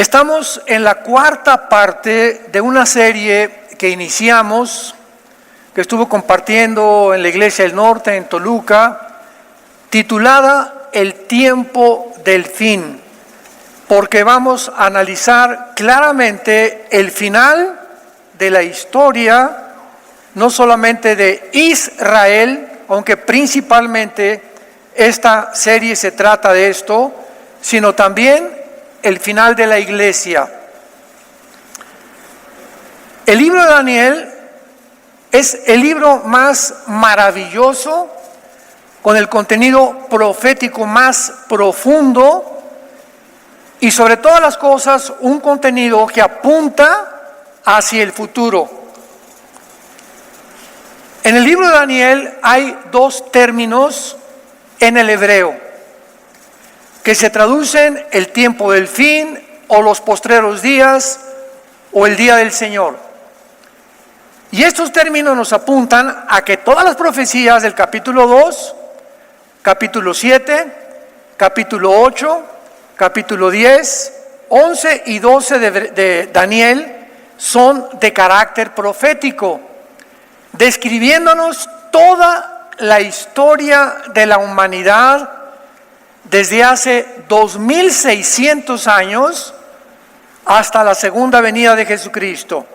Estamos en la cuarta parte de una serie que iniciamos, que estuvo compartiendo en la Iglesia del Norte, en Toluca, titulada El tiempo del fin, porque vamos a analizar claramente el final de la historia, no solamente de Israel, aunque principalmente esta serie se trata de esto, sino también el final de la iglesia. El libro de Daniel es el libro más maravilloso, con el contenido profético más profundo y sobre todas las cosas un contenido que apunta hacia el futuro. En el libro de Daniel hay dos términos en el hebreo que se traducen el tiempo del fin o los postreros días o el día del Señor. Y estos términos nos apuntan a que todas las profecías del capítulo 2, capítulo 7, capítulo 8, capítulo 10, 11 y 12 de Daniel son de carácter profético, describiéndonos toda la historia de la humanidad desde hace 2600 años hasta la segunda venida de Jesucristo.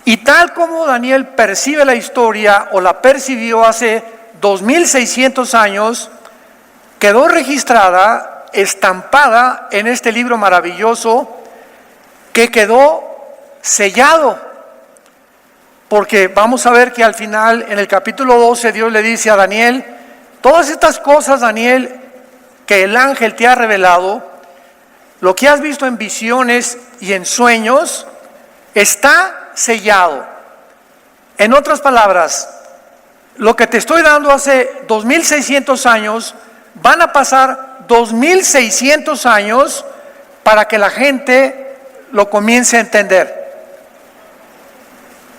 Y tal como Daniel percibe la historia o la percibió hace 2600 años, quedó registrada, estampada en este libro maravilloso que quedó sellado. Porque vamos a ver que al final, en el capítulo 12, Dios le dice a Daniel: todas estas cosas, Daniel, que el ángel te ha revelado, lo que has visto en visiones y en sueños, está sellado. En otras palabras, lo que te estoy dando hace 2600 años, van a pasar 2600 años para que la gente lo comience a entender.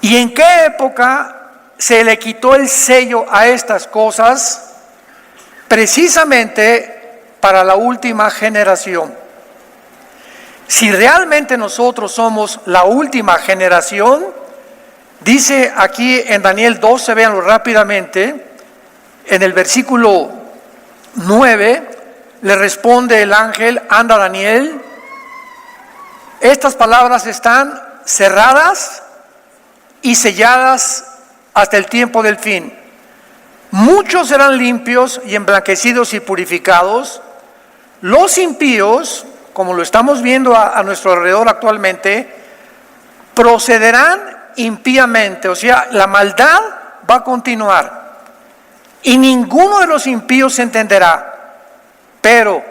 ¿Y en qué época se le quitó el sello a estas cosas? Precisamente para la última generación. Si realmente nosotros somos la última generación, dice aquí en Daniel 12, véanlo rápidamente, en el versículo 9, le responde el ángel: anda, Daniel, estas palabras están cerradas y selladas hasta el tiempo del fin. Muchos serán limpios y emblanquecidos y purificados. Los impíos, como lo estamos viendo a nuestro alrededor actualmente, procederán impíamente, o sea, la maldad va a continuar y ninguno de los impíos se entenderá, pero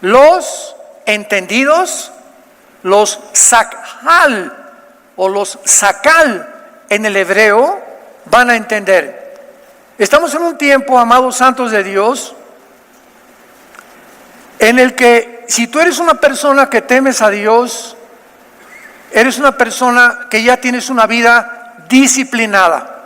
los entendidos, los sakal o los sakal en el hebreo, van a entender. Estamos en un tiempo, amados santos de Dios, en el que si tú eres una persona que temes a Dios, eres una persona que ya tienes una vida disciplinada,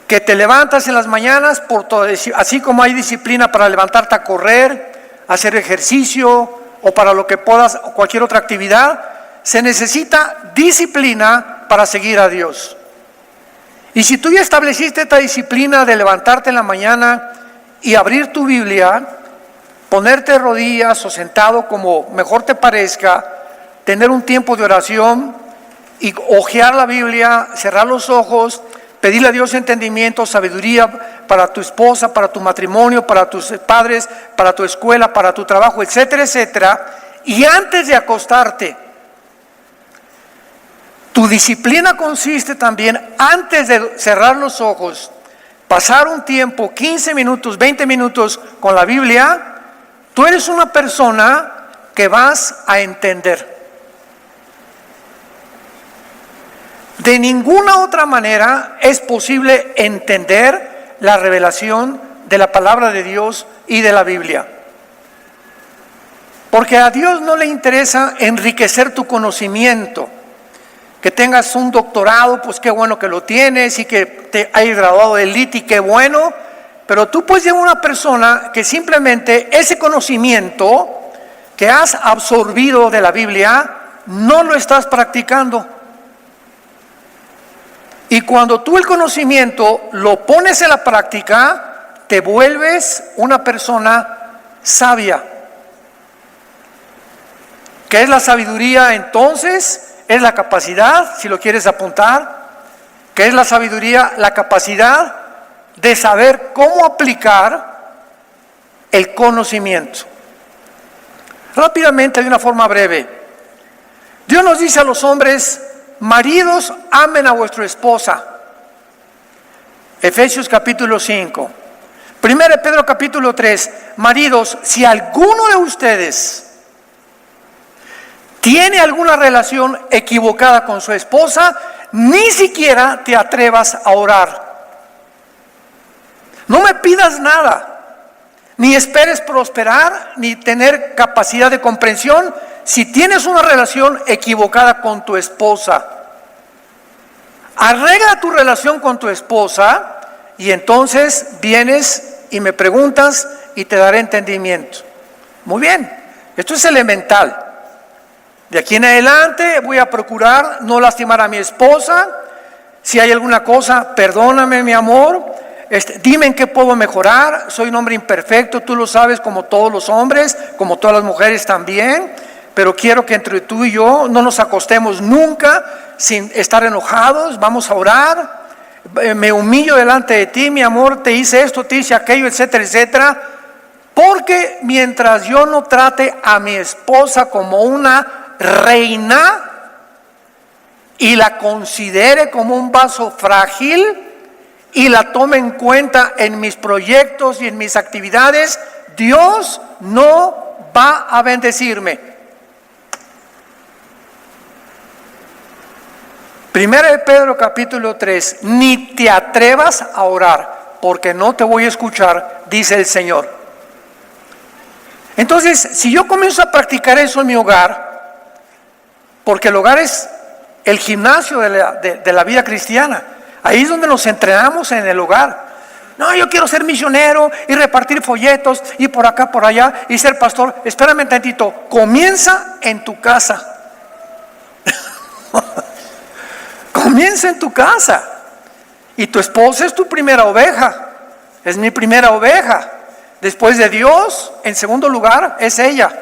que te levantas en las mañanas, por todo, así como hay disciplina para levantarte a correr, hacer ejercicio o para lo que puedas, o cualquier otra actividad, se necesita disciplina para seguir a Dios. Y si tú ya estableciste esta disciplina de levantarte en la mañana y abrir tu Biblia, ponerte de rodillas o sentado como mejor te parezca, tener un tiempo de oración y hojear la Biblia, cerrar los ojos, pedirle a Dios entendimiento, sabiduría para tu esposa, para tu matrimonio, para tus padres, para tu escuela, para tu trabajo, etcétera, etcétera. Y antes de acostarte, tu disciplina consiste también, antes de cerrar los ojos, pasar un tiempo, 15 minutos, 20 minutos con la Biblia. Tú eres una persona que vas a entender. De ninguna otra manera es posible entender la revelación de la palabra de Dios y de la Biblia. Porque a Dios no le interesa enriquecer tu conocimiento. Que tengas un doctorado, pues qué bueno que lo tienes, y que te hayas graduado de élite, qué bueno. Pero tú puedes llevar a una persona que simplemente ese conocimiento que has absorbido de la Biblia, no lo estás practicando. Y cuando tú el conocimiento lo pones en la práctica, te vuelves una persona sabia. ¿Qué es la sabiduría entonces? Es la capacidad, si lo quieres apuntar. ¿Qué es la sabiduría? La capacidad de saber cómo aplicar el conocimiento. Rápidamente, de una forma breve. Dios nos dice a los hombres: maridos, amen a vuestra esposa. Efesios capítulo 5. 1 Pedro capítulo 3. Maridos, si alguno de ustedes tiene alguna relación equivocada con su esposa, ni siquiera te atrevas a orar. No me pidas nada, ni esperes prosperar, ni tener capacidad de comprensión si tienes una relación equivocada con tu esposa. Arregla tu relación con tu esposa y entonces vienes y me preguntas y te daré entendimiento. Muy bien, esto es elemental. De aquí en adelante voy a procurar no lastimar a mi esposa. Si hay alguna cosa, perdóname, mi amor. Dime en qué puedo mejorar. Soy un hombre imperfecto, tú lo sabes, como todos los hombres, como todas las mujeres también. Pero quiero que entre tú y yo no nos acostemos nunca sin estar enojados. Vamos a orar. Me humillo delante de ti, mi amor, te hice esto, te hice aquello, etcétera, etcétera. Porque mientras yo no trate a mi esposa como una reina y la considere como un vaso frágil y la tome en cuenta en mis proyectos y en mis actividades, Dios no va a bendecirme. 1 Pedro capítulo 3, ni te atrevas a orar, porque no te voy a escuchar, dice el Señor. Entonces, si yo comienzo a practicar eso en mi hogar, porque el hogar es el gimnasio de la vida cristiana, ahí es donde nos entrenamos, en el hogar. No, yo quiero ser misionero y repartir folletos y por acá, por allá y ser pastor. Espérame un tantito, comienza en tu casa. Comienza en tu casa. Y tu esposa es tu primera oveja, es mi primera oveja. Después de Dios, en segundo lugar, es ella.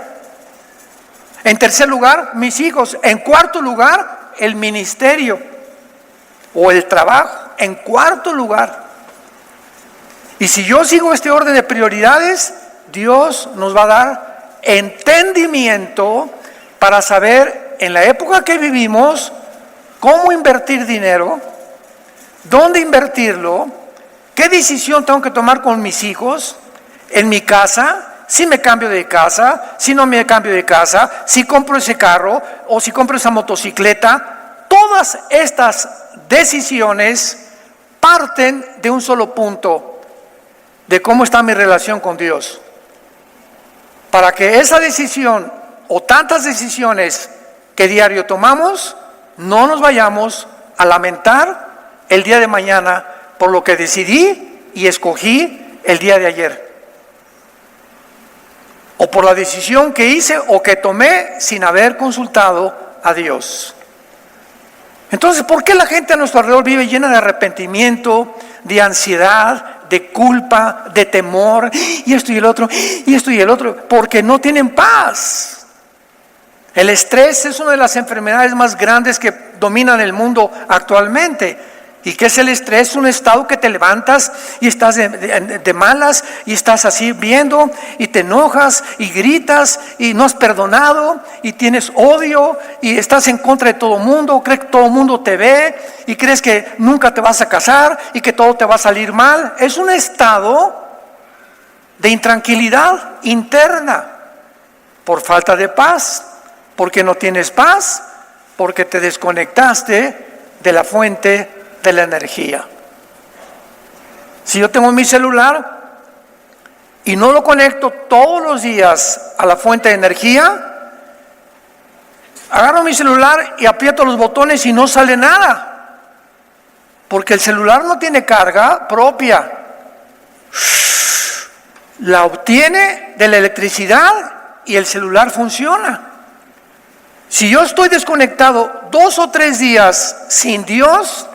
En tercer lugar, mis hijos. En cuarto lugar, el ministerio o el trabajo. En cuarto lugar. Y si yo sigo este orden de prioridades, Dios nos va a dar entendimiento para saber en la época que vivimos cómo invertir dinero, dónde invertirlo, qué decisión tengo que tomar con mis hijos, en mi casa, si me cambio de casa, si no me cambio de casa, si compro ese carro o si compro esa motocicleta. Todas estas decisiones parten de un solo punto, de cómo está mi relación con Dios. Para que esa decisión o tantas decisiones que diario tomamos, no nos vayamos a lamentar el día de mañana por lo que decidí y escogí el día de ayer. O por la decisión que hice o que tomé sin haber consultado a Dios. Entonces, ¿por qué la gente a nuestro alrededor vive llena de arrepentimiento, de ansiedad, de culpa, de temor, y esto y el otro, y esto y el otro? Porque no tienen paz. El estrés es una de las enfermedades más grandes que dominan el mundo actualmente. ¿Y qué es el estrés? Un estado que te levantas y estás de malas y estás así viendo y te enojas y gritas y no has perdonado y tienes odio y estás en contra de todo el mundo, crees que todo el mundo te ve y crees que nunca te vas a casar y que todo te va a salir mal. Es un estado de intranquilidad interna por falta de paz, porque no tienes paz, porque te desconectaste de la fuente de la energía. Si yo tengo mi celular y no lo conecto todos los días a la fuente de energía, agarro mi celular y aprieto los botones y no sale nada, porque el celular no tiene carga propia, la obtiene de la electricidad y el celular funciona. Si yo estoy desconectado 2 o 3 días sin Dios,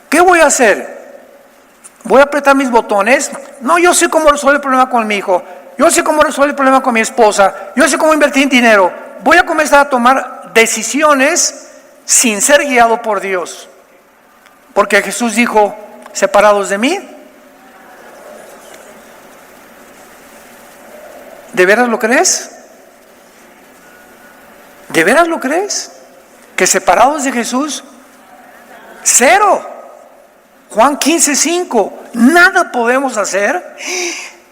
¿qué voy a hacer? ¿Voy a apretar mis botones? No, yo sé cómo resolver el problema con mi hijo. Yo sé cómo resolver el problema con mi esposa. Yo sé cómo invertir dinero. Voy a comenzar a tomar decisiones sin ser guiado por Dios. Porque Jesús dijo, separados de mí. ¿De veras lo crees? ¿De veras lo crees? ¿Que separados de Jesús? Cero. Juan 15:5. Nada podemos hacer.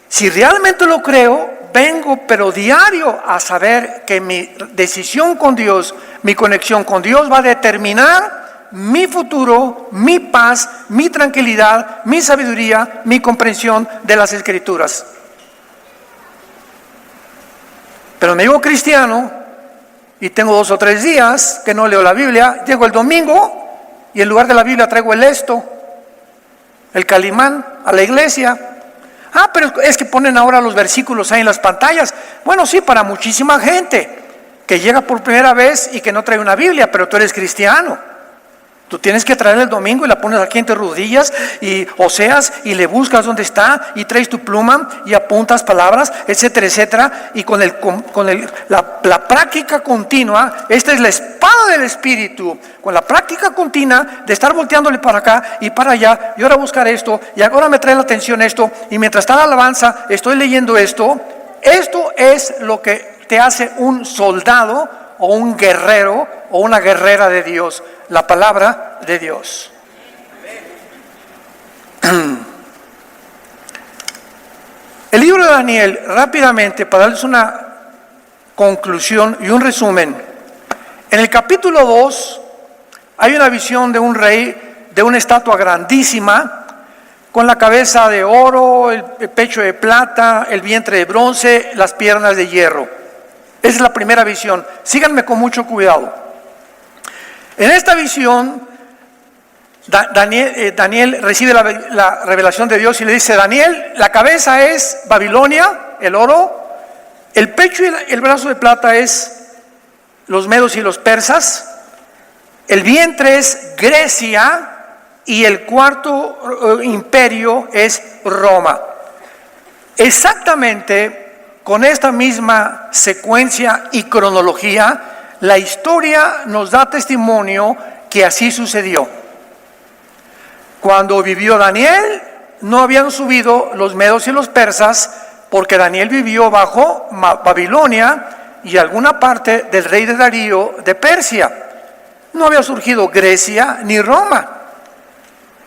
Si realmente lo creo, vengo pero diario a saber que mi decisión con Dios, mi conexión con Dios va a determinar mi futuro, mi paz, mi tranquilidad, mi sabiduría, mi comprensión de las Escrituras. Pero me digo cristiano y tengo 2 o 3 días que no leo la Biblia. Llego el domingo y en lugar de la Biblia traigo el calimán a la iglesia. Pero es que ponen ahora los versículos ahí en las pantallas. Bueno, sí, para muchísima gente que llega por primera vez y que no trae una Biblia, pero tú eres cristiano. Tú tienes que traer el domingo y la pones aquí en tus rodillas y oseas y le buscas dónde está y traes tu pluma y apuntas palabras, etcétera, etcétera. Y con la práctica continua, esta es la espada del Espíritu, con la práctica continua de estar volteándole para acá y para allá, y ahora buscar esto, y ahora me trae la atención esto, y mientras está la alabanza, estoy leyendo esto. Esto es lo que te hace un soldado o un guerrero o una guerrera de Dios, la palabra de Dios. El libro de Daniel, rápidamente, para darles una conclusión y un resumen. En el capítulo 2 hay una visión de un rey, de una estatua grandísima, con la cabeza de oro, el pecho de plata, el vientre de bronce, las piernas de hierro. Esa es la primera visión. Síganme con mucho cuidado. En esta visión, Daniel recibe la revelación de Dios y le dice: Daniel, la cabeza es Babilonia, el oro, el pecho y el brazo de plata es los medos y los persas, el vientre es Grecia y el cuarto imperio es Roma. Exactamente con esta misma secuencia y cronología, la historia nos da testimonio que así sucedió. Cuando vivió Daniel, no habían subido los medos y los persas, porque Daniel vivió bajo Babilonia y alguna parte del rey de Darío de Persia. No había surgido Grecia ni Roma.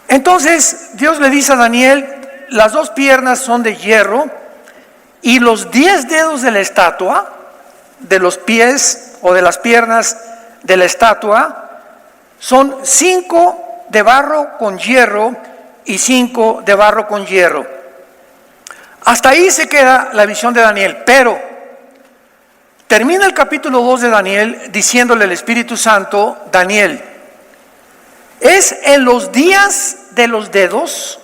Entonces Dios le dice a Daniel: las 2 piernas son de hierro y los 10 dedos de la estatua, de los pies o de las piernas de la estatua, son 5 de barro con hierro y 5 de barro con hierro. Hasta ahí se queda la visión de Daniel, pero termina el capítulo 2 de Daniel diciéndole el Espíritu Santo: Daniel, es en los días de los dedos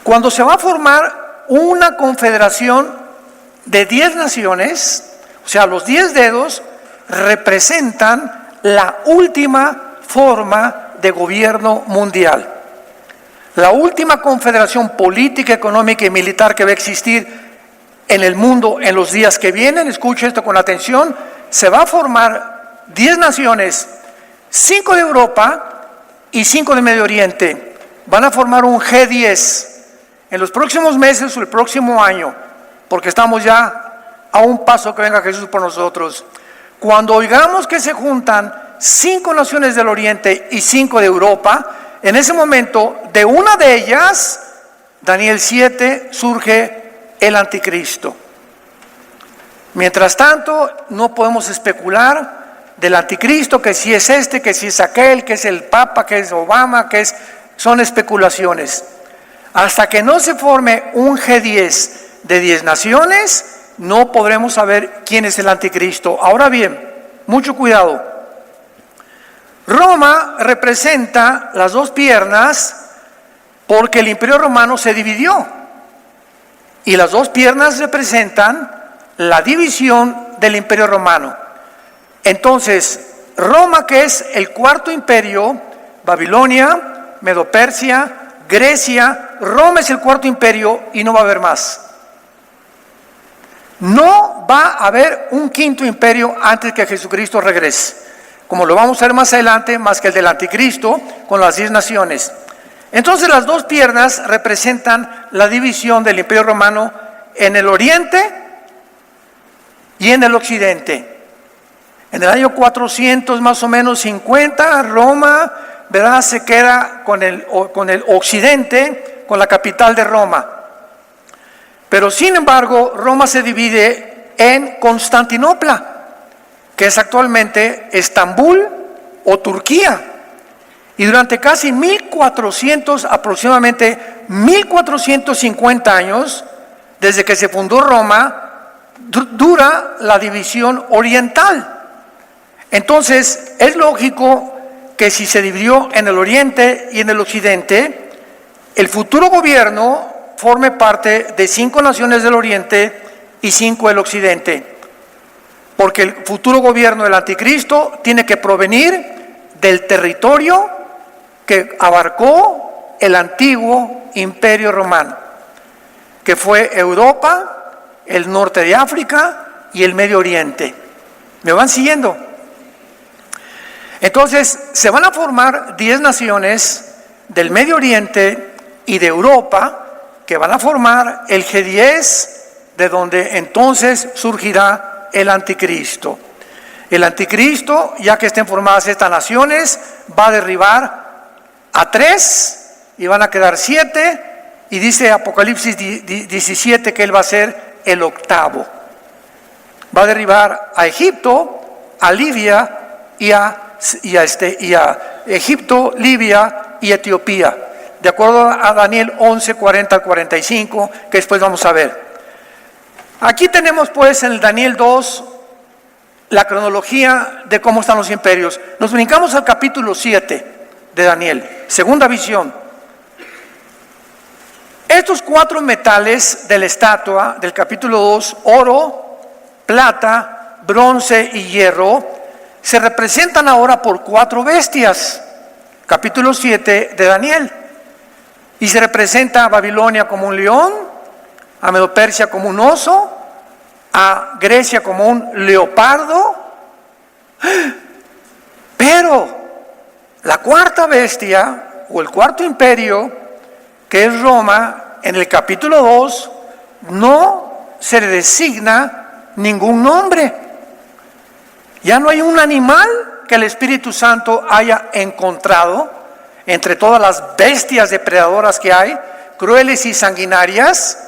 cuando se va a formar una confederación de 10 naciones. O sea, los 10 dedos representan la última forma de gobierno mundial, la última confederación política, económica y militar que va a existir en el mundo en los días que vienen. Escuche esto con atención: se va a formar 10 naciones, 5 de Europa y 5 de Medio Oriente. Van a formar un G10 en los próximos meses o el próximo año, porque estamos ya a un paso que venga Jesús por nosotros. Cuando oigamos que se juntan 5 naciones del Oriente y 5 de Europa, en ese momento, de una de ellas, Daniel 7, surge el anticristo. Mientras tanto, no podemos especular del anticristo, que si es este, que si es aquel, que es el Papa, que es Obama, son especulaciones. Hasta que no se forme un G10 de 10 naciones, no podremos saber quién es el anticristo. Ahora bien, mucho cuidado. Roma representa las 2 piernas porque el imperio romano se dividió. Y las dos piernas representan la división del Imperio Romano. Entonces, Roma, que es el cuarto imperio, Babilonia, Medo-Persia, Grecia, Roma es el cuarto imperio y no va a haber más. No va a haber un quinto imperio antes que Jesucristo regrese, como lo vamos a ver más adelante, más que el del anticristo con las 10 naciones. Entonces las dos piernas representan la división del Imperio Romano en el oriente y en el occidente. En el año 400 más o menos 50, Roma, ¿verdad?, se queda con el occidente, con la capital de Roma. Pero sin embargo, Roma se divide en Constantinopla, que es actualmente Estambul o Turquía. Y durante casi 1400, aproximadamente 1450 años, desde que se fundó Roma, dura la división oriental. Entonces, es lógico que si se dividió en el oriente y en el occidente, el futuro gobierno forme parte de 5 naciones del oriente y 5 del occidente. Porque el futuro gobierno del anticristo tiene que provenir del territorio que abarcó el antiguo imperio romano, que fue Europa, el norte de África y el Medio Oriente. ¿Me van siguiendo? Entonces, se van a formar 10 naciones del Medio Oriente y de Europa que van a formar el G10, de donde entonces surgirá el anticristo. El anticristo, ya que estén formadas estas naciones, va a derribar a 3 y van a quedar 7, y dice Apocalipsis 17 que él va a ser el octavo. Va a derribar a Egipto, a Libia y a Egipto, Libia y Etiopía, de acuerdo a Daniel 11, 40 al 45, que después vamos a ver. Aquí tenemos pues en el Daniel 2 la cronología de cómo están los imperios. Nos brincamos al capítulo 7 de Daniel, segunda visión. Estos 4 metales de la estatua del capítulo 2, oro, plata, bronce y hierro, se representan ahora por 4 bestias, capítulo 7 de Daniel. Y se representa a Babilonia como un león, a Medo-Persia como un oso, a Grecia como un leopardo. Pero la cuarta bestia, o el cuarto imperio, que es Roma, en el capítulo 2, no se le designa ningún nombre. Ya no hay un animal que el Espíritu Santo haya encontrado entre todas las bestias depredadoras que hay, crueles y sanguinarias,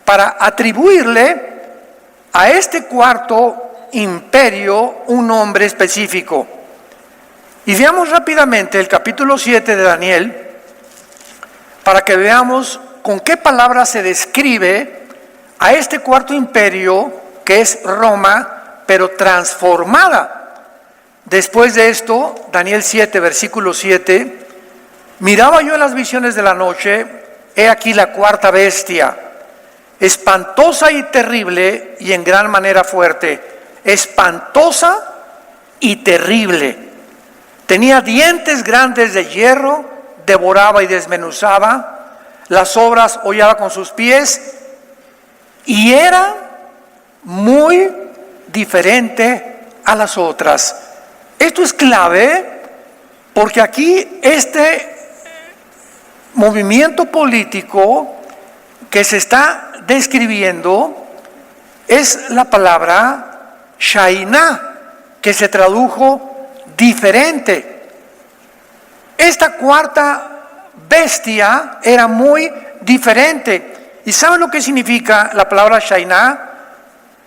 para atribuirle a este cuarto imperio un nombre específico. Y veamos rápidamente el capítulo 7 de Daniel, para que veamos con qué palabra se describe a este cuarto imperio, que es Roma, pero transformada. Después de esto, Daniel 7, versículo 7, miraba yo en las visiones de la noche, he aquí la cuarta bestia, espantosa y terrible y en gran manera fuerte, espantosa y terrible. Tenía dientes grandes de hierro, devoraba y desmenuzaba, las obras hollaba con sus pies, y era muy diferente a las otras. Esto es clave, porque aquí este movimiento político que se está describiendo es la palabra Shainá, que se tradujo diferente. Esta cuarta bestia era muy diferente. ¿Y saben lo que significa la palabra Shainá?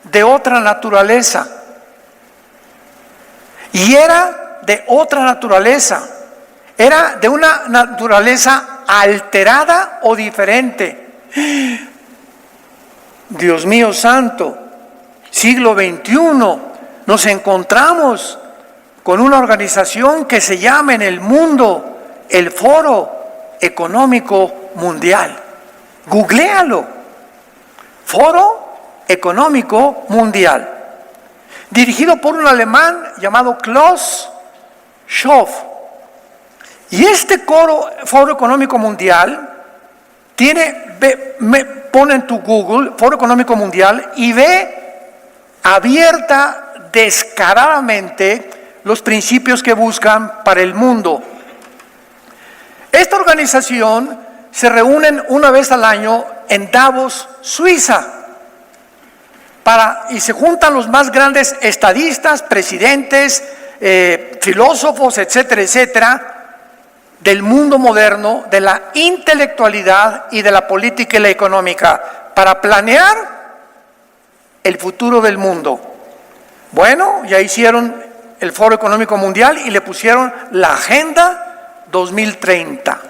De otra naturaleza. Y era de otra naturaleza. Era de una naturaleza alterada o diferente. Dios mío santo, siglo XXI, nos encontramos con una organización que se llama en el mundo el Foro Económico Mundial. Googléalo. Foro Económico Mundial, dirigido por un alemán llamado Klaus Schwab. Y este Foro Económico Mundial pone en tu Google Foro Económico Mundial y ve abierta, descaradamente, los principios que buscan para el mundo. Esta organización se reúne una vez al año en Davos, Suiza, y se juntan los más grandes estadistas, presidentes, filósofos, etcétera, etcétera, del mundo moderno, de la intelectualidad y de la política y la económica, para planear el futuro del mundo. Bueno, ya hicieron el Foro Económico Mundial y le pusieron la Agenda 2030.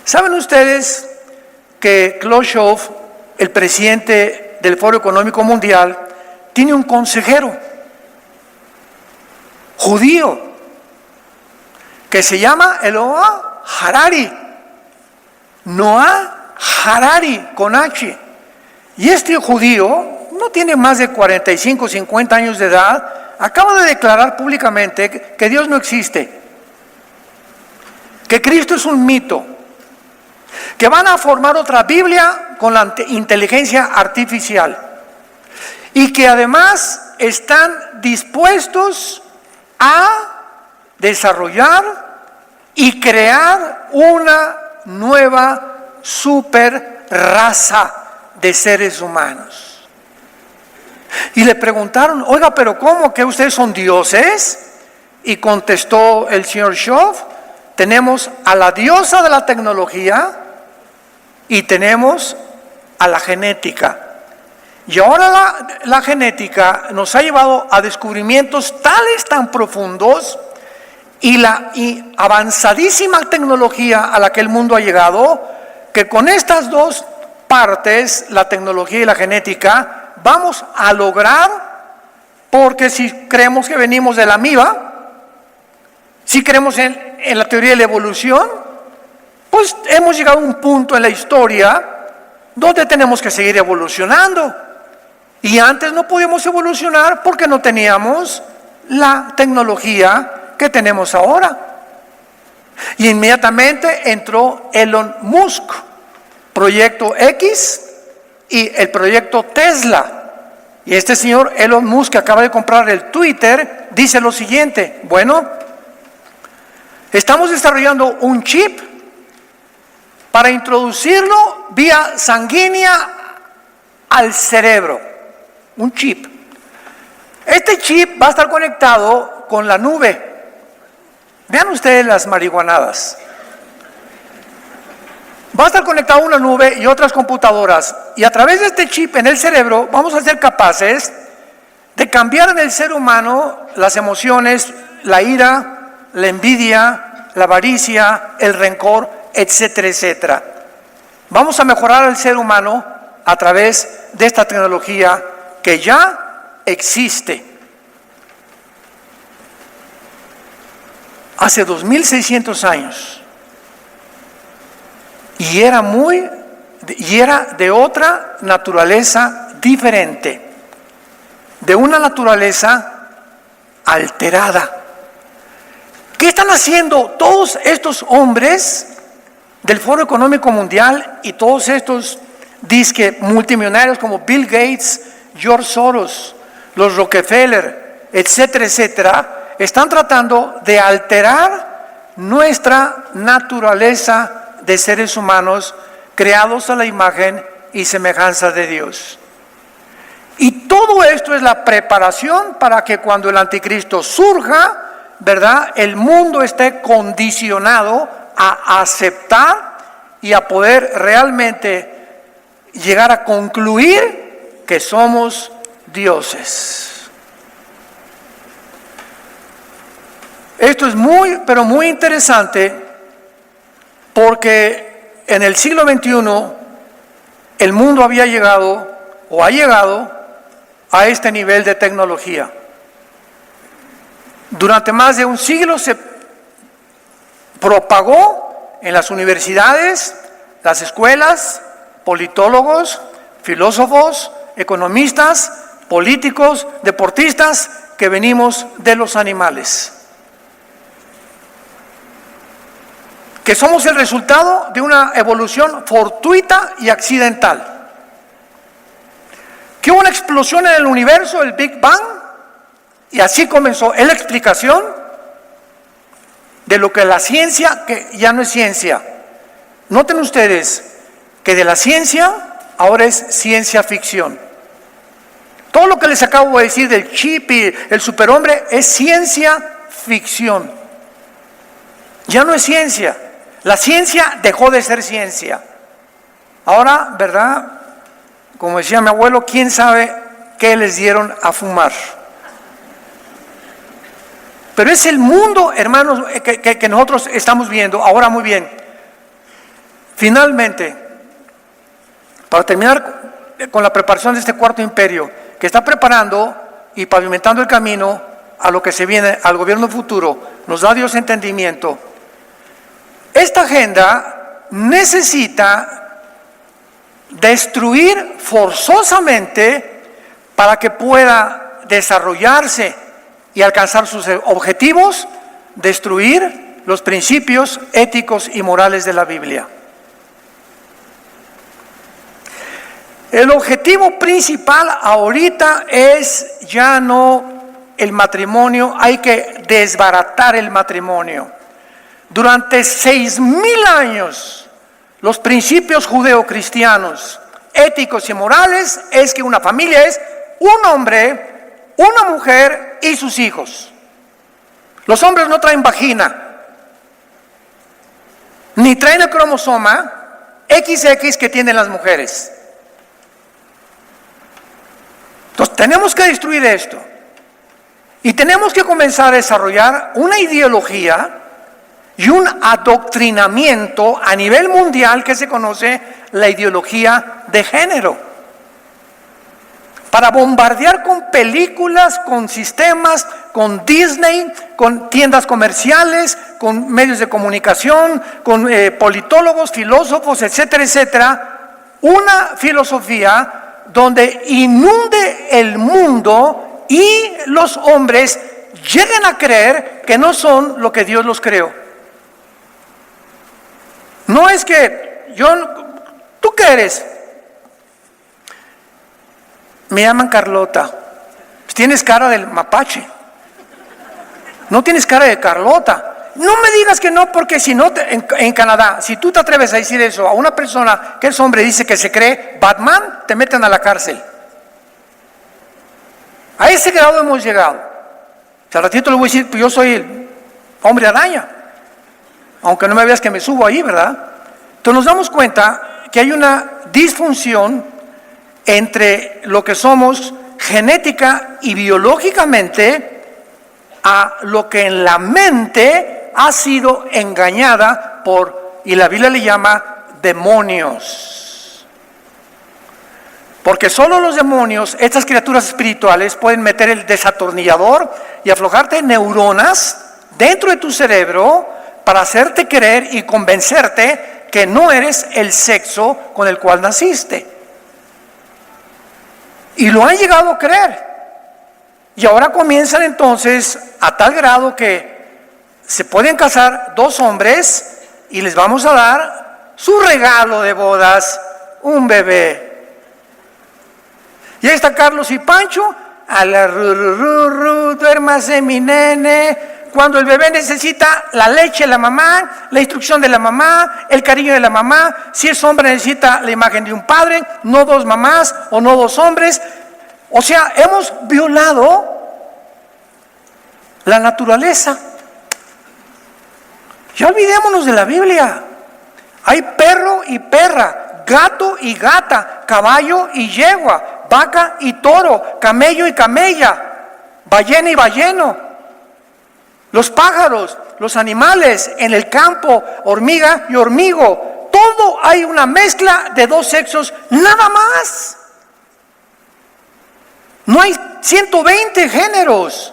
¿Saben ustedes que Klaus Schwab, el presidente del Foro Económico Mundial, tiene un consejero judío que se llama Noah Harari? Noah Harari, con H. Y este judío no tiene más de 45 o 50 años de edad, acaba de declarar públicamente que Dios no existe, que Cristo es un mito, que van a formar otra Biblia con la inteligencia artificial y que además están dispuestos a desarrollar y crear una nueva super raza de seres humanos. Y le preguntaron, oiga, pero ¿cómo que ustedes son dioses? Y contestó el señor Schwab, tenemos a la diosa de la tecnología y tenemos a la genética. Y ahora la genética nos ha llevado a descubrimientos tales, tan profundos, y avanzadísima tecnología a la que el mundo ha llegado, que con estas dos partes, la tecnología y la genética, vamos a lograr, porque si creemos que venimos de la amiba, si creemos en la teoría de la evolución, pues hemos llegado a un punto en la historia donde tenemos que seguir evolucionando. Y antes no podíamos evolucionar porque no teníamos la tecnología que tenemos ahora. Y inmediatamente entró Elon Musk, Proyecto X y el proyecto Tesla. Y este señor Elon Musk, que acaba de comprar el Twitter, dice lo siguiente: bueno, estamos desarrollando un chip para introducirlo vía sanguínea al cerebro. Un chip. Este chip va a estar conectado con la nube. Vean ustedes las marihuanadas. Va a estar conectado a una nube y otras computadoras. Y a través de este chip en el cerebro vamos a ser capaces de cambiar en el ser humano las emociones, la ira, la envidia, la avaricia, el rencor, etcétera, etcétera. Vamos a mejorar al ser humano a través de esta tecnología que ya existe. Hace 2600 años. Y era de otra naturaleza diferente, de una naturaleza alterada. ¿Qué están haciendo todos estos hombres del Foro Económico Mundial y todos estos disque multimillonarios como Bill Gates, George Soros, los Rockefeller, etcétera, etcétera? Están tratando de alterar nuestra naturaleza de seres humanos creados a la imagen y semejanza de Dios. Y todo esto es la preparación para que cuando el anticristo surja, ¿verdad?, el mundo esté condicionado a aceptar y a poder realmente llegar a concluir que somos dioses. Esto es muy, pero muy interesante, porque en el siglo XXI el mundo había llegado o ha llegado a este nivel de tecnología. Durante más de un siglo se propagó en las universidades, las escuelas, politólogos, filósofos, economistas, políticos, deportistas, que venimos de los animales. Que somos el resultado de una evolución fortuita y accidental. Que hubo una explosión en el universo, el Big Bang, y así comenzó. Es la explicación de lo que la ciencia, que ya no es ciencia. Noten ustedes que de la ciencia ahora es ciencia ficción. Todo lo que les acabo de decir del chip y el superhombre es ciencia ficción. Ya no es ciencia. La ciencia dejó de ser ciencia. Ahora, ¿verdad? Como decía mi abuelo, ¿quién sabe qué les dieron a fumar? Pero es el mundo, hermanos, que nosotros estamos viendo. Ahora, muy bien. Finalmente, para terminar con la preparación de este cuarto imperio, que está preparando y pavimentando el camino a lo que se viene, al gobierno futuro, nos da Dios entendimiento. Esta agenda necesita destruir forzosamente para que pueda desarrollarse y alcanzar sus objetivos, destruir los principios éticos y morales de la Biblia. El objetivo principal ahorita es ya no el matrimonio, hay que desbaratar el matrimonio. Durante 6,000 años, los principios judeocristianos, éticos y morales, es que una familia es un hombre, una mujer y sus hijos. Los hombres no traen vagina, ni traen el cromosoma XX que tienen las mujeres. Entonces tenemos que destruir esto y tenemos que comenzar a desarrollar una ideología y un adoctrinamiento a nivel mundial que se conoce la ideología de género, para bombardear con películas, con sistemas, con Disney, con tiendas comerciales, con medios de comunicación, con politólogos, filósofos, etcétera, etcétera, una filosofía donde inunde el mundo y los hombres lleguen a creer que no son lo que Dios los creó. No es que ¿tú qué eres? Me llaman Carlota. Pues tienes cara del mapache. No tienes cara de Carlota. No me digas que no, porque si no, en Canadá, si tú te atreves a decir eso a una persona que es hombre y dice que se cree Batman, te meten a la cárcel. A ese grado hemos llegado. O sea, al ratito le voy a decir, pues yo soy el hombre araña, aunque no me veas que me subo ahí, ¿verdad? Entonces nos damos cuenta que hay una disfunción entre lo que somos genética y biológicamente a lo que en la mente ha sido engañada por, y la Biblia le llama demonios. Porque solo los demonios, estas criaturas espirituales, pueden meter el desatornillador y aflojarte neuronas dentro de tu cerebro para hacerte creer y convencerte que no eres el sexo con el cual naciste. Y lo han llegado a creer. Y ahora comienzan entonces a tal grado que se pueden casar dos hombres y les vamos a dar su regalo de bodas, un bebé. Y ahí está Carlos y Pancho, a la duérmase mi nene. Cuando el bebé necesita la leche de la mamá, la instrucción de la mamá, el cariño de la mamá. Si es hombre necesita la imagen de un padre, no dos mamás o no dos hombres. O sea, hemos violado la naturaleza. Ya olvidémonos de la Biblia. Hay perro y perra, gato y gata, caballo y yegua, vaca y toro, camello y camella, ballena y balleno. Los pájaros, los animales en el campo, hormiga y hormigo. Todo hay una mezcla de dos sexos, nada más. No hay 120 géneros.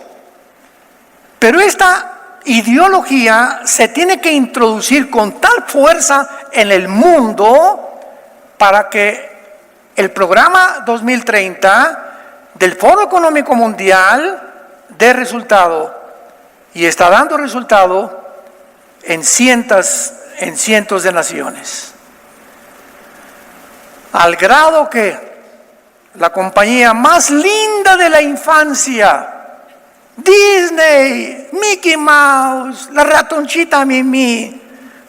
Pero esta ideología se tiene que introducir con tal fuerza en el mundo para que el programa 2030 del Foro Económico Mundial de resultado, y está dando resultado en cientos de naciones. Al grado que la compañía más linda de la infancia, Disney, Mickey Mouse, la ratoncita Mimi,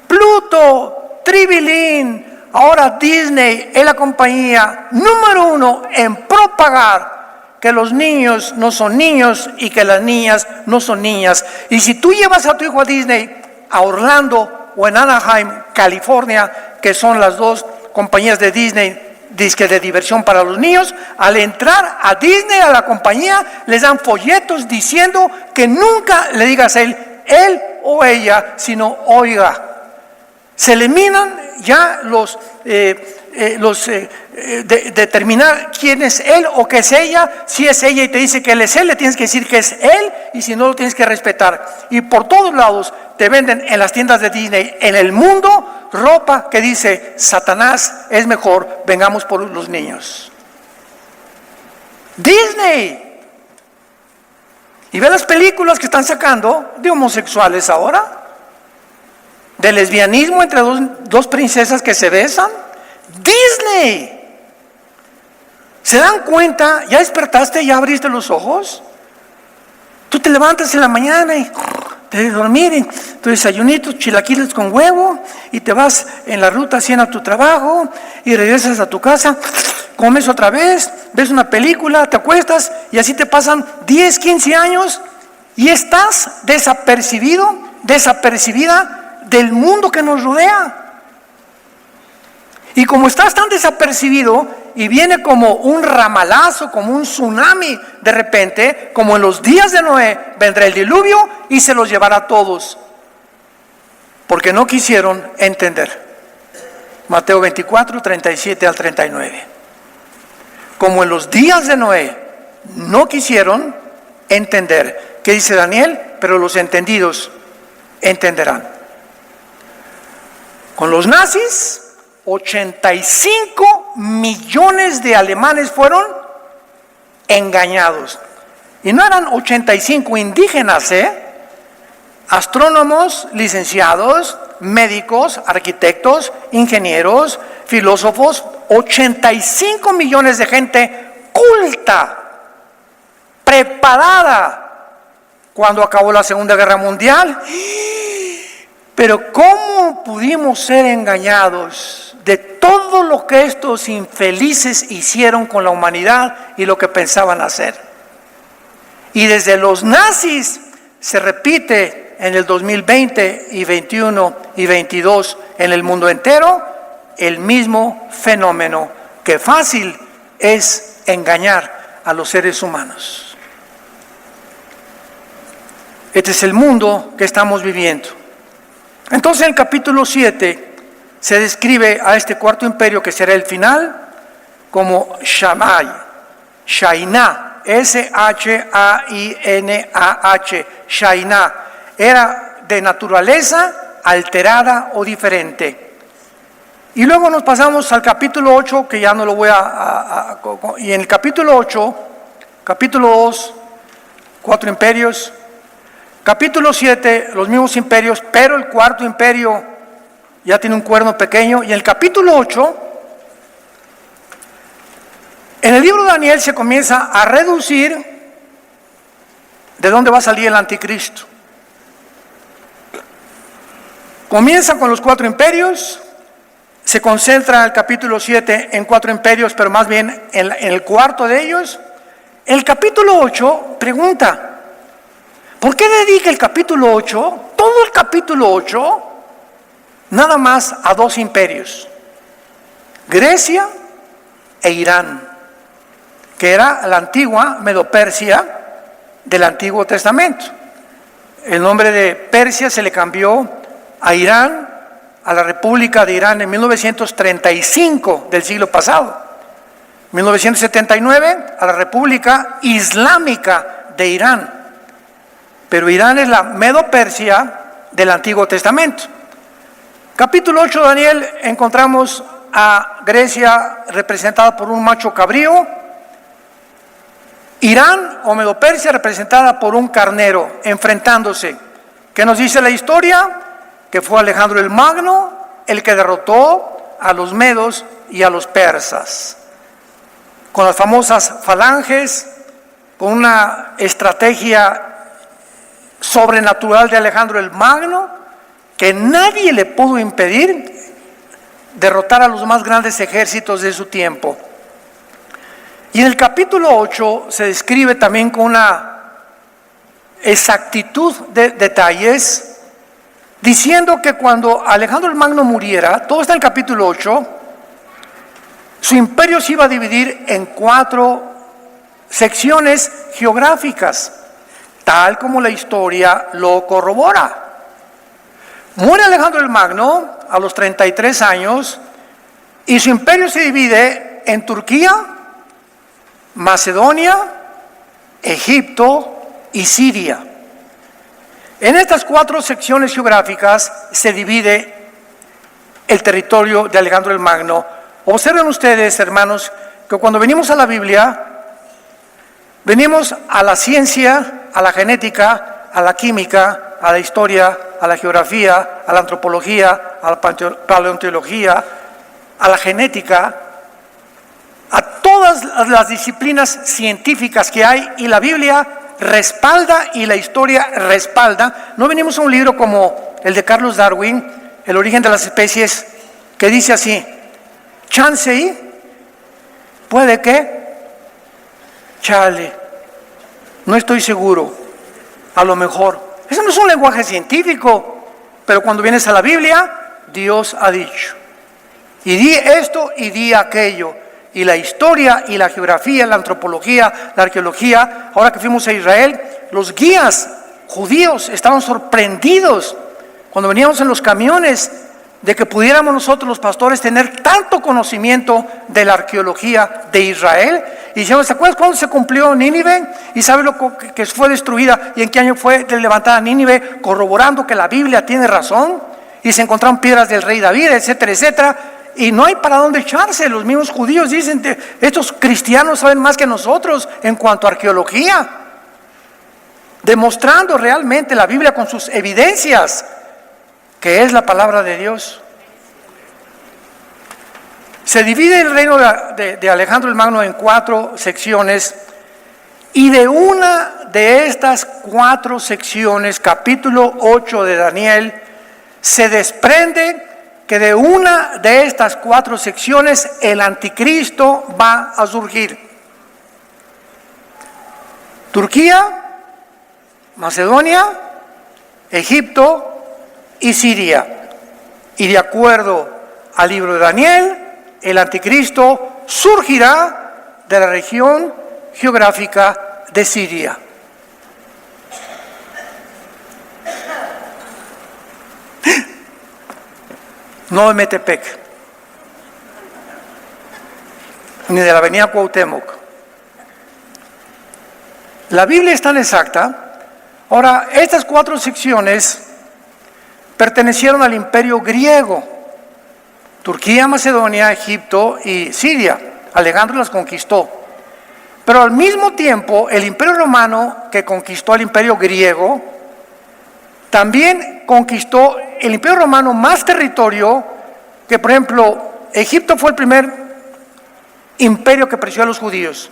Pluto, Tribilín, ahora Disney es la compañía número 1 en propagar que los niños no son niños y que las niñas no son niñas. Y si tú llevas a tu hijo a Disney, a Orlando o en Anaheim, California, que son las dos compañías de Disney, disque de diversión para los niños, al entrar a Disney, a la compañía, les dan folletos diciendo que nunca le digas él o ella, sino oiga. Se eliminan ya determinar quién es él o qué es ella. Si es ella y te dice que él es él, le tienes que decir que es él, y si no, lo tienes que respetar. Y por todos lados te venden en las tiendas de Disney, en el mundo, ropa que dice Satanás es mejor, vengamos por los niños. Disney. Y ve las películas que están sacando de homosexuales ahora, de lesbianismo entre dos princesas que se besan. Disney. ¿Se dan cuenta? ¿Ya despertaste? ¿Ya abriste los ojos? Tú te levantas en la mañana y te de dormir, y tu desayunito, chilaquiles con huevo, y te vas en la ruta 100 a tu trabajo, y regresas a tu casa, comes otra vez, ves una película, te acuestas, y así te pasan 10, 15 años, y estás desapercibida del mundo que nos rodea. Y como estás tan desapercibido y viene como un ramalazo, como un tsunami de repente, como en los días de Noé, vendrá el diluvio y se los llevará a todos, porque no quisieron entender. Mateo 24, 37 al 39. Como en los días de Noé no quisieron entender. ¿Qué dice Daniel? Pero los entendidos entenderán. Con los nazis, 85 millones de alemanes fueron engañados. Y no eran 85 indígenas, astrónomos, licenciados, médicos, arquitectos, ingenieros, filósofos, 85 millones de gente culta, preparada cuando acabó la Segunda Guerra Mundial. Pero ¿cómo pudimos ser engañados de todo lo que estos infelices hicieron con la humanidad y lo que pensaban hacer? Y desde los nazis se repite en el 2020 y 21 y 22 en el mundo entero el mismo fenómeno, que fácil es engañar a los seres humanos. Este es el mundo que estamos viviendo. Entonces en el capítulo 7 se describe a este cuarto imperio, que será el final, como Shainah, S-H-A-I-N-A-H, Shainah. Era de naturaleza alterada o diferente. Y luego nos pasamos al capítulo 8, que ya no lo voy y en el capítulo 8, capítulo 2, 4 imperios. Capítulo 7, los mismos imperios, pero el cuarto imperio ya tiene un cuerno pequeño. Y en el capítulo 8, en el libro de Daniel se comienza a reducir de dónde va a salir el anticristo. Comienza con los 4 imperios, se concentra el capítulo 7 en 4 imperios, pero más bien en el cuarto de ellos. El capítulo 8 pregunta: ¿por qué dedica el capítulo 8, todo el capítulo 8, nada más a 2 imperios? Grecia e Irán, que era la antigua Medo-Persia del Antiguo Testamento. El nombre de Persia se le cambió a Irán, a la República de Irán, en 1935 del siglo pasado. 1979 a la República Islámica de Irán. Pero Irán es la Medo-Persia del Antiguo Testamento. Capítulo 8 de Daniel encontramos a Grecia representada por un macho cabrío, Irán o Medo-Persia representada por un carnero enfrentándose. ¿Qué nos dice la historia? Que fue Alejandro el Magno el que derrotó a los medos y a los persas, con las famosas falanges, con una estrategia sobrenatural de Alejandro el Magno, que nadie le pudo impedir derrotar a los más grandes ejércitos de su tiempo. Y en el capítulo 8 se describe también con una exactitud de detalles, diciendo que cuando Alejandro el Magno muriera, todo está en el capítulo 8, su imperio se iba a dividir en 4 secciones geográficas, tal como la historia lo corrobora. Muere Alejandro el Magno a los 33 años y su imperio se divide en Turquía, Macedonia, Egipto y Siria. En estas 4 secciones geográficas se divide el territorio de Alejandro el Magno. Observen ustedes, hermanos, que cuando venimos a la Biblia, venimos a la ciencia, a la genética, a la química, a la historia, a la geografía, a la antropología, a la paleontología, a la genética, a todas las disciplinas científicas que hay, y la Biblia respalda y la historia respalda. No venimos a un libro como el de Carlos Darwin, El origen de las especies, que dice así: chance y puede que, chale, no estoy seguro, a lo mejor. Eso no es un lenguaje científico, pero cuando vienes a la Biblia, Dios ha dicho, y di esto y di aquello. Y la historia y la geografía, la antropología, la arqueología. Ahora que fuimos a Israel, los guías judíos estaban sorprendidos cuando veníamos en los camiones de que pudiéramos nosotros los pastores tener tanto conocimiento de la arqueología de Israel. Y decíamos: ¿se acuerdan cuándo se cumplió Nínive? ¿Y sabe lo que fue destruida y en qué año fue levantada Nínive? Corroborando que la Biblia tiene razón. Y se encontraron piedras del rey David, etcétera, etcétera. Y no hay para dónde echarse. Los mismos judíos dicen: estos cristianos saben más que nosotros en cuanto a arqueología, demostrando realmente la Biblia con sus evidencias, que es la palabra de Dios. Se divide el reino de Alejandro el Magno en 4 secciones, y de una de estas 4 secciones, capítulo 8 de Daniel, se desprende que de una de estas 4 secciones el anticristo va a surgir. Turquía, Macedonia, Egipto y Siria. Y de acuerdo al libro de Daniel, el anticristo surgirá de la región geográfica de Siria. No de Metepec, ni de la avenida Cuauhtémoc. La Biblia es tan exacta. Ahora, estas 4 secciones pertenecieron al imperio griego: Turquía, Macedonia, Egipto y Siria. Alejandro las conquistó. Pero al mismo tiempo, el imperio romano, que conquistó al imperio griego, también conquistó el imperio romano más territorio. Que por ejemplo, Egipto fue el primer imperio que persiguió a los judíos.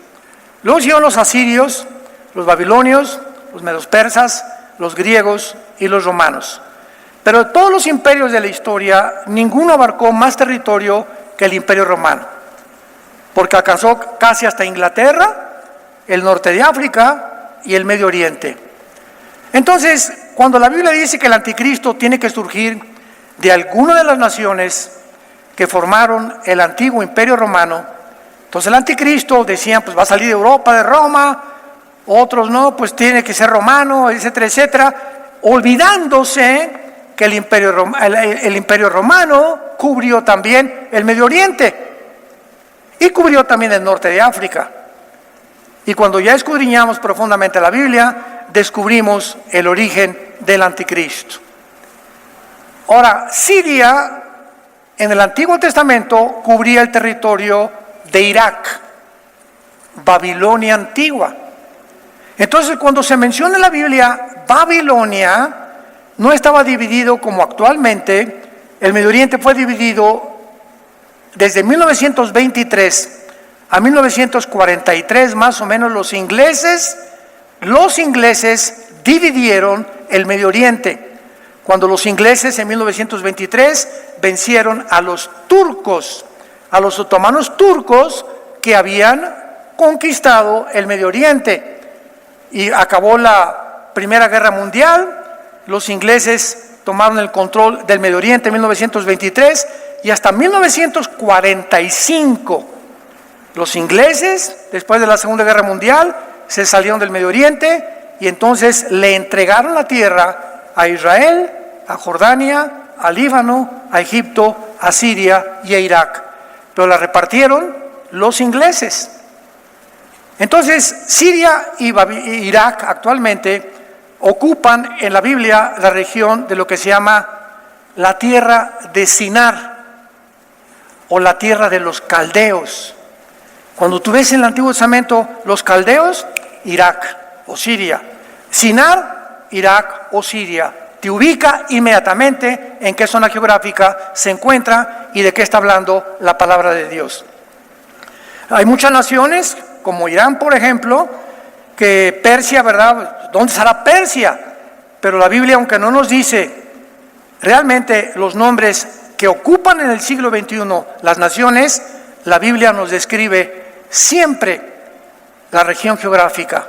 Luego siguieron los asirios, los babilonios, los medos persas, los griegos y los romanos. Pero de todos los imperios de la historia, ninguno abarcó más territorio que el imperio romano, porque alcanzó casi hasta Inglaterra, el norte de África y el Medio Oriente. Entonces, cuando la Biblia dice que el anticristo tiene que surgir de alguna de las naciones que formaron el antiguo imperio romano, entonces el anticristo, decían, pues va a salir de Europa, de Roma. Otros no, pues tiene que ser romano, etcétera, etcétera, olvidándose que el imperio romano cubrió también el Medio Oriente y cubrió también el norte de África. Y cuando ya escudriñamos profundamente la Biblia, descubrimos el origen del anticristo. Ahora, Siria en el Antiguo Testamento cubría el territorio de Irak, Babilonia antigua. Entonces, cuando se menciona en la Biblia Babilonia, no estaba dividido como actualmente. El Medio Oriente fue dividido desde 1923 a 1943, más o menos. Los ingleses dividieron el Medio Oriente. Cuando los ingleses en 1923 vencieron a los turcos, a los otomanos turcos que habían conquistado el Medio Oriente. Y acabó la Primera Guerra Mundial. Los ingleses tomaron el control del Medio Oriente en 1923 y hasta 1945 los ingleses, después de la Segunda Guerra Mundial, se salieron del Medio Oriente y entonces le entregaron la tierra a Israel, a Jordania, a Líbano, a Egipto, a Siria y a Irak. Pero la repartieron los ingleses. Entonces, Siria y Irak actualmente ocupan en la Biblia la región de lo que se llama la tierra de Sinar o la tierra de los caldeos. Cuando tú ves en el Antiguo Testamento los caldeos, Irak o Siria. Sinar, Irak o Siria. Te ubica inmediatamente en qué zona geográfica se encuentra y de qué está hablando la palabra de Dios. Hay muchas naciones, como Irán, por ejemplo, que Persia, ¿verdad? ¿Dónde estará Persia? Pero la Biblia, aunque no nos dice realmente los nombres que ocupan en el siglo XXI las naciones, la Biblia nos describe siempre la región geográfica.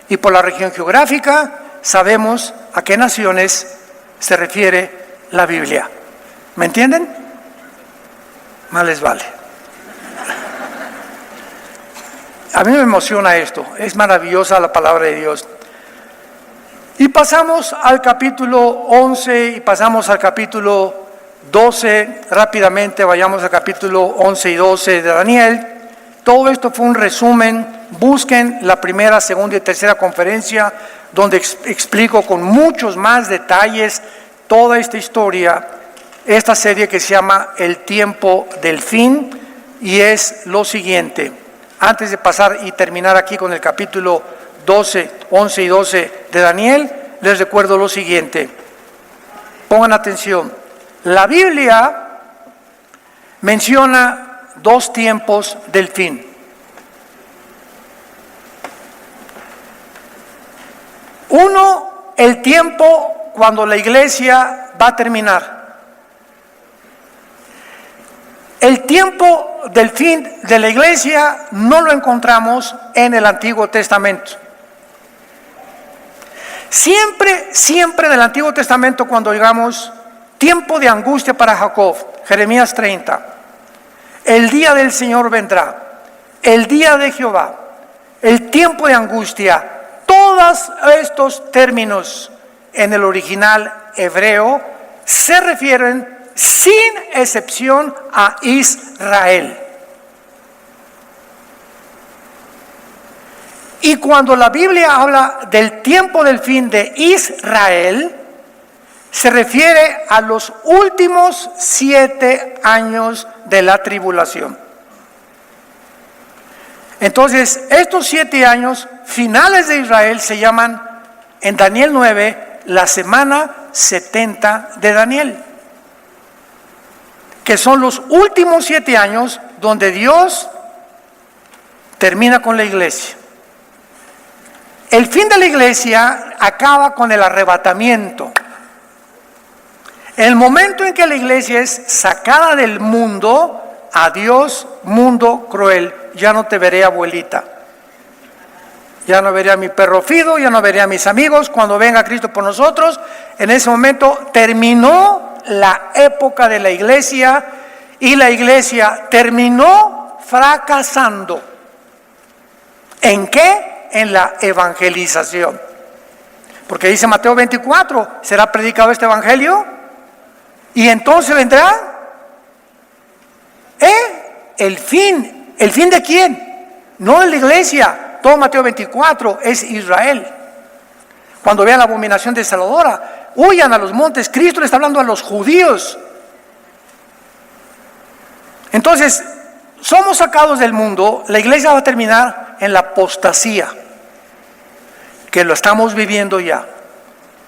Y por la región geográfica sabemos a qué naciones se refiere la Biblia. ¿Me entienden? Más les vale. A mí me emociona esto, es maravillosa la palabra de Dios. Y pasamos al capítulo 11 y pasamos al capítulo 12, rápidamente vayamos al capítulo 11 y 12 de Daniel. Todo esto fue un resumen. Busquen la primera, segunda y tercera conferencia donde explico con muchos más detalles toda esta historia, esta serie que se llama El Tiempo del Fin, y es lo siguiente. Antes de pasar y terminar aquí con el capítulo 12, 11 y 12 de Daniel, les recuerdo lo siguiente. Pongan atención. La Biblia menciona dos tiempos del fin. Uno, el tiempo cuando la iglesia va a terminar. El tiempo del fin de la iglesia no lo encontramos en el Antiguo Testamento. Siempre en el Antiguo Testamento, cuando digamos tiempo de angustia para Jacob, Jeremías 30, el día del Señor vendrá, el día de Jehová, el tiempo de angustia, todos estos términos en el original hebreo se refieren sin excepción a Israel. Y cuando la Biblia habla del tiempo del fin de Israel, se refiere a los últimos 7 años de la tribulación. Entonces, estos 7 años finales de Israel se llaman, en Daniel 9, la semana 70 de Daniel, que son los últimos 7 años donde Dios termina con la iglesia. El fin de la iglesia acaba con el arrebatamiento. El momento en que la iglesia es sacada del mundo, adiós mundo cruel, ya no te veré, abuelita. Ya no veré a mi perro Fido, ya no veré a mis amigos. Cuando venga Cristo por nosotros, en ese momento terminó la época de la iglesia y la iglesia terminó fracasando. ¿En qué? En la evangelización. Porque dice Mateo 24, ¿será predicado este evangelio? Y entonces vendrá el fin. ¿El fin de quién? No de la iglesia. Todo Mateo 24 es Israel. Cuando vean la abominación desoladora, huyan a los montes. Cristo le está hablando a los judíos. Entonces, somos sacados del mundo, la iglesia va a terminar en la apostasía, que lo estamos viviendo ya.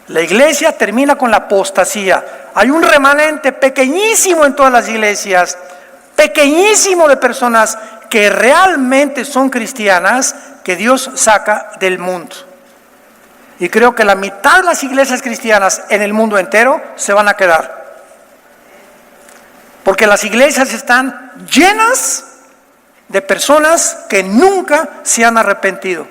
La iglesia termina con la apostasía. Hay un remanente pequeñísimo en todas las iglesias, pequeñísimo de personas que realmente son cristianas, que Dios saca del mundo. Y creo que la mitad de las iglesias cristianas en el mundo entero se van a quedar. Porque las iglesias están llenas de personas que nunca se han arrepentido,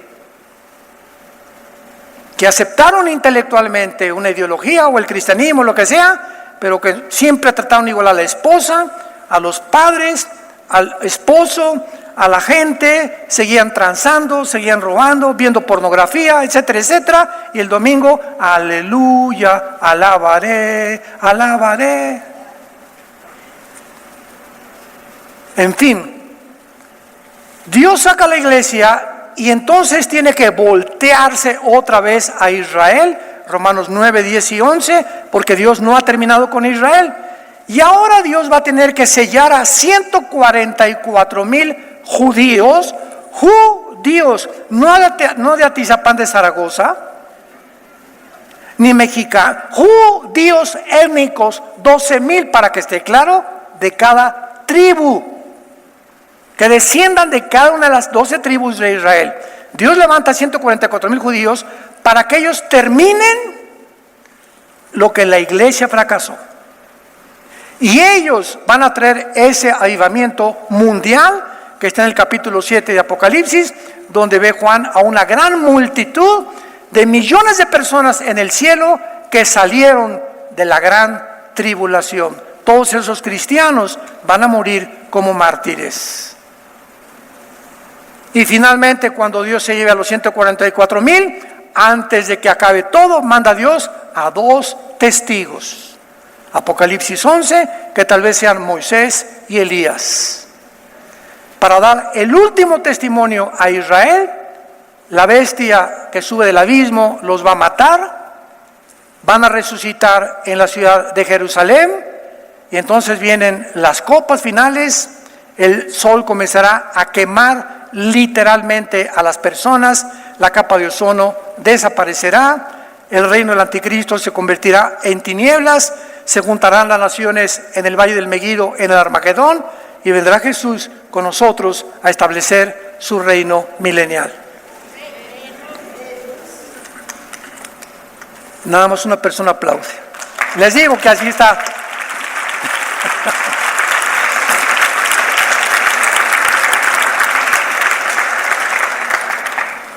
que aceptaron intelectualmente una ideología o el cristianismo, lo que sea, pero que siempre trataron igual a la esposa, a los padres, al esposo, a la gente, seguían transando, seguían robando, viendo pornografía, etcétera, etcétera, y el domingo, aleluya, alabaré, alabaré. En fin, Dios saca a la iglesia y entonces tiene que voltearse otra vez a Israel, Romanos 9, 10 y 11, porque Dios no ha terminado con Israel. Y ahora Dios va a tener que sellar a 144,000 judíos, no de Atizapán de Zaragoza, ni mexicanos, judíos étnicos, 12,000 para que esté claro, de cada tribu, que desciendan de cada una de las 12 tribus de Israel. Dios levanta 144,000 judíos para que ellos terminen lo que la iglesia fracasó. Y ellos van a traer ese avivamiento mundial que está en el capítulo 7 de Apocalipsis, donde ve Juan a una gran multitud de millones de personas en el cielo que salieron de la gran tribulación. Todos esos cristianos van a morir como mártires. Y finalmente, cuando Dios se lleve a los 144,000, antes de que acabe todo, manda a Dios a 2 testigos. Apocalipsis 11, que tal vez sean Moisés y Elías, para dar el último testimonio a Israel. La bestia que sube del abismo los va a matar, van a resucitar en la ciudad de Jerusalén, y entonces vienen las copas finales. El sol comenzará a quemar literalmente a las personas, la capa de ozono desaparecerá, el reino del anticristo se convertirá en tinieblas, se juntarán las naciones en el valle del Megiddo, en el Armagedón, y vendrá Jesús con nosotros a establecer su reino milenial. Nada más una persona aplaude. Les digo que así está.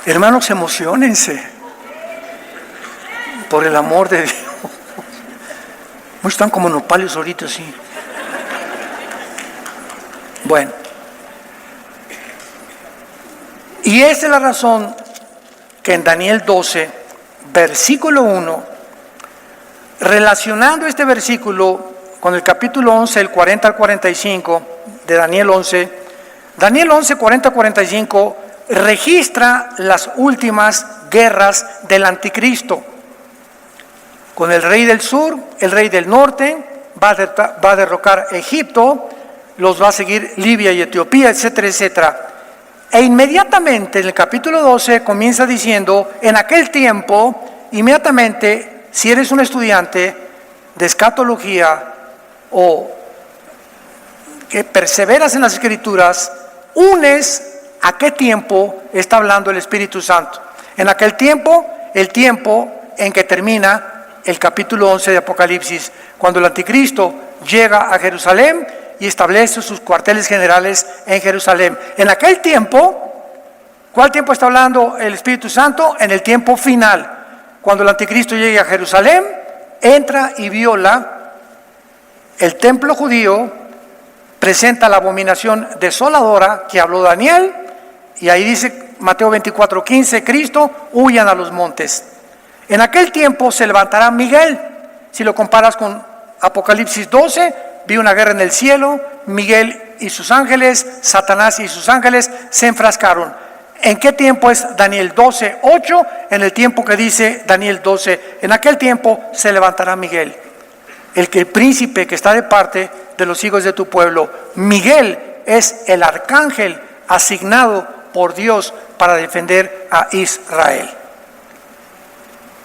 Hermanos, emociónense, por el amor de Dios. Muchos están como nopales ahorita, sí. Bueno, y esa es la razón que en Daniel 12, versículo 1, relacionando este versículo con el capítulo 11, el 40 al 45 de Daniel 11, 40 al 45, registra las últimas guerras del anticristo, con el rey del sur, el rey del norte, va a derrocar Egipto, los va a seguir Libia y Etiopía, etcétera, etcétera. E inmediatamente en el capítulo 12 comienza diciendo, en aquel tiempo, inmediatamente, si eres un estudiante de escatología o que perseveras en las escrituras, unes a qué tiempo está hablando el Espíritu Santo. En aquel tiempo, el tiempo en que termina el capítulo 11 de Apocalipsis, cuando el anticristo llega a Jerusalén y establece sus cuarteles generales en Jerusalén. En aquel tiempo, ¿cuál tiempo está hablando el Espíritu Santo? En el tiempo final, cuando el anticristo llegue a Jerusalén, entra y viola el templo judío, presenta la abominación desoladora que habló Daniel, y ahí dice Mateo 24:15, Cristo, huyan a los montes. En aquel tiempo se levantará Miguel. Si lo comparas con Apocalipsis 12, vi una guerra en el cielo, Miguel y sus ángeles, Satanás y sus ángeles se enfrascaron. ¿En qué tiempo es Daniel 12:8? En el tiempo que dice Daniel 12, en aquel tiempo se levantará Miguel, el príncipe que está de parte de los hijos de tu pueblo. Miguel es el arcángel asignado por Dios para defender a Israel.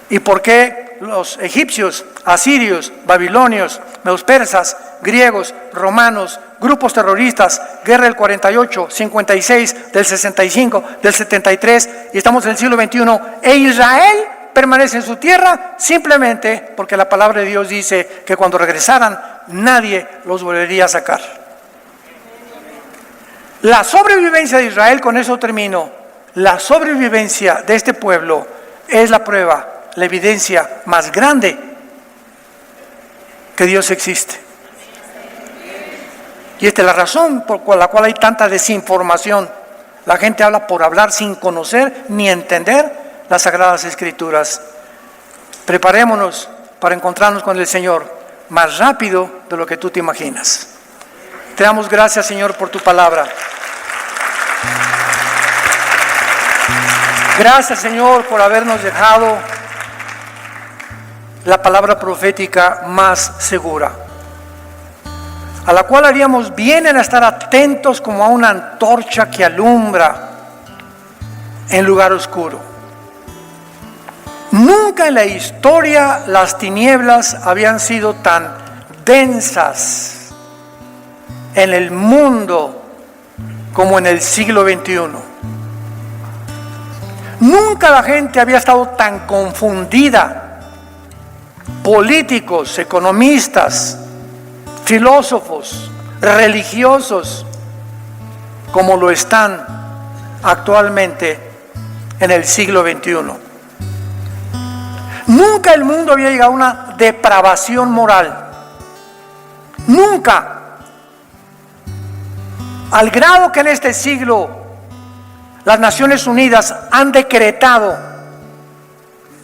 ¿Y por qué los egipcios, asirios, babilonios, medo-persas, griegos, romanos, grupos terroristas, guerra del 48, 56, del 65, del 73, y estamos en el siglo XXI, e Israel permanece en su tierra? Simplemente porque la palabra de Dios dice que cuando regresaran nadie los volvería a sacar. La sobrevivencia de Israel, con eso termino, la sobrevivencia de este pueblo es la prueba, la evidencia más grande que Dios existe. Y esta es la razón por la cual hay tanta desinformación. La gente habla por hablar sin conocer ni entender las Sagradas Escrituras. Preparémonos para encontrarnos con el Señor más rápido de lo que tú te imaginas. Te damos gracias, Señor, por tu palabra. Gracias, Señor, por habernos dejado la palabra profética más segura, a la cual haríamos bien en estar atentos como a una antorcha que alumbra en lugar oscuro. Nunca en la historia las tinieblas habían sido tan densas en el mundo como en el siglo XXI. Nunca la gente había estado tan confundida. Políticos, economistas, filósofos, religiosos, como lo están actualmente en el siglo XXI. Nunca el mundo había llegado a una depravación moral. Nunca. Al grado que en este siglo las Naciones Unidas han decretado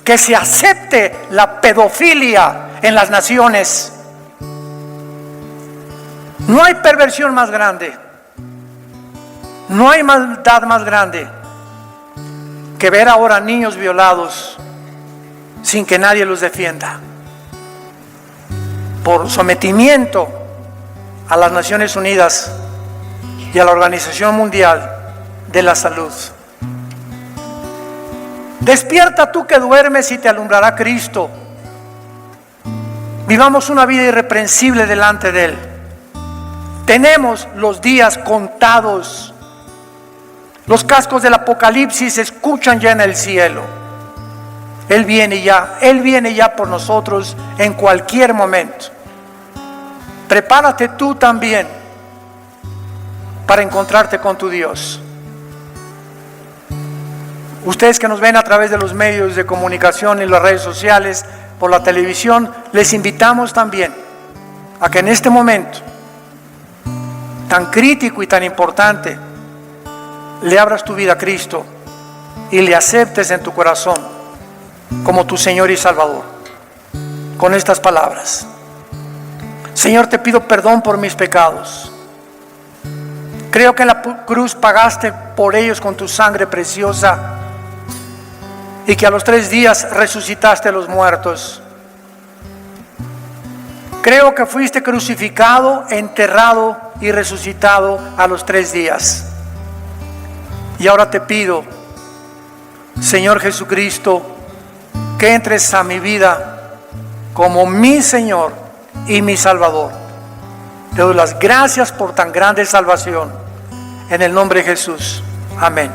que se acepte la pedofilia en las naciones. No hay perversión más grande, no hay maldad más grande que ver ahora niños violados sin que nadie los defienda, por sometimiento a las Naciones Unidas y a la Organización Mundial de la Salud. Despierta tú que duermes y te alumbrará Cristo. Vivamos una vida irreprensible delante de Él. Tenemos los días contados. Los cascos del Apocalipsis se escuchan ya en el cielo. Él viene ya por nosotros en cualquier momento. Prepárate tú también para encontrarte con tu Dios. Ustedes que nos ven a través de los medios de comunicación y las redes sociales, por la televisión, les invitamos también a que en este momento tan crítico y tan importante le abras tu vida a Cristo y le aceptes en tu corazón como tu Señor y Salvador, con estas palabras: Señor, te pido perdón por mis pecados. Creo que en la cruz pagaste por ellos con tu sangre preciosa y que a los 3 días resucitaste a los muertos. Creo que fuiste crucificado, enterrado y resucitado a los 3 días. Y ahora te pido, Señor Jesucristo, que entres a mi vida como mi Señor y mi Salvador. Te doy las gracias por tan grande salvación. En el nombre de Jesús. Amén.